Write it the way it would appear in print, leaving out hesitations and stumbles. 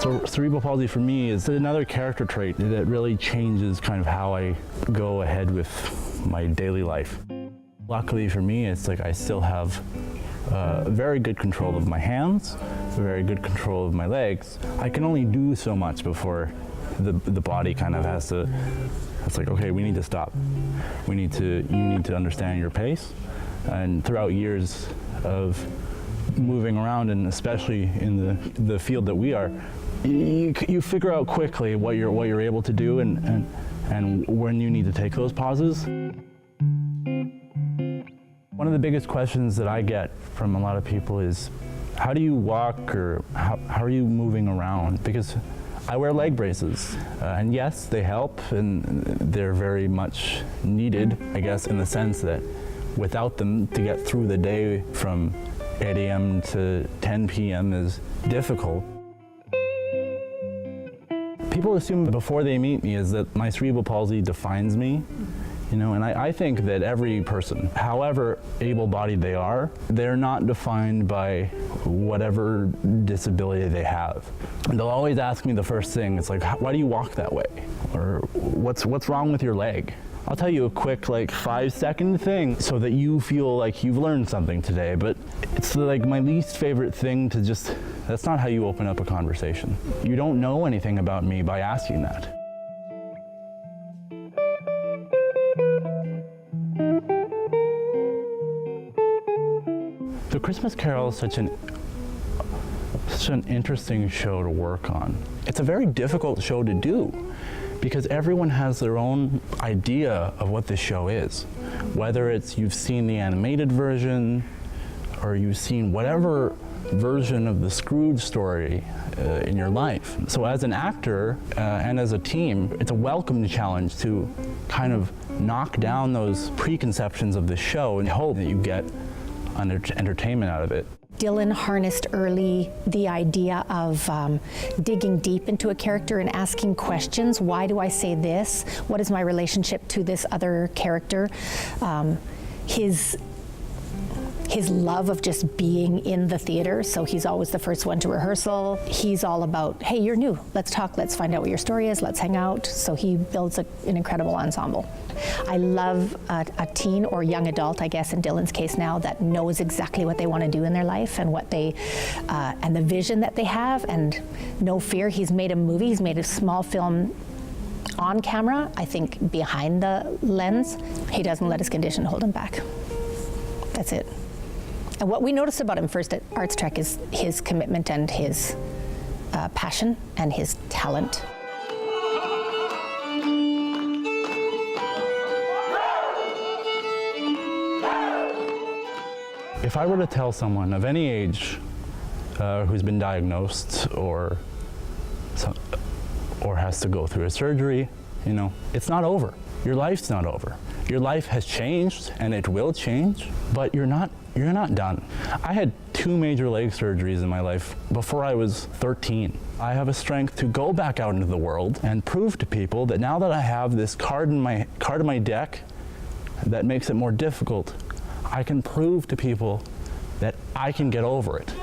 So cerebral palsy for me is another character trait that really changes kind of how I go ahead with my daily life. Luckily for me, it's like I still have very good control of my hands, very good control of my legs. I can only do so much before the body kind of has to, it's like, okay, we need to stop. You need to understand your pace. And throughout years of moving around, and especially in the field that we are, you figure out quickly what you're able to do and when you need to take those pauses. One of the biggest questions that I get from a lot of people is, how do you walk, or how are you moving around? Because I wear leg braces, and yes, they help, and they're very much needed, I guess, in the sense that without them, to get through the day from 8 a.m. to 10 p.m. is difficult. People assume before they meet me is that my cerebral palsy defines me. You know, and I think that every person, however able-bodied they are, they're not defined by whatever disability they have. And they'll always ask me the first thing, it's like, why do you walk that way? Or what's wrong with your leg? I'll tell you a quick, like, 5-second thing so that you feel like you've learned something today, but it's like my least favorite thing to just, that's not how you open up a conversation. You don't know anything about me by asking that. The Christmas Carol is such an interesting show to work on. It's a very difficult show to do because everyone has their own idea of what this show is. Whether it's you've seen the animated version or you've seen whatever version of the Scrooge story in your life. So as an actor and as a team, it's a welcome challenge to kind of knock down those preconceptions of the show and hope that you get entertainment out of it. Dylan harnessed early the idea of digging deep into a character and asking questions. Why do I say this? What is my relationship to this other character? His love of just being in the theater, so he's always the first one to rehearsal. He's all about, hey, you're new, let's talk, let's find out what your story is, let's hang out. So he builds an incredible ensemble. I love a teen or young adult, I guess in Dylan's case now, that knows exactly what they want to do in their life and what they, and the vision that they have, and no fear. He's made a movie, he's made a small film on camera, I think behind the lens. He doesn't let his condition hold him back. That's it. And what we noticed about him first at Arts Trek is his commitment and his passion and his talent. If I were to tell someone of any age who's been diagnosed or has to go through a surgery, you know, it's not over. Your life's not over. Your life has changed and it will change, but you're not done. I had 2 major leg surgeries in my life before I was 13. I have a strength to go back out into the world and prove to people that now that I have this card in my deck that makes it more difficult, I can prove to people that I can get over it.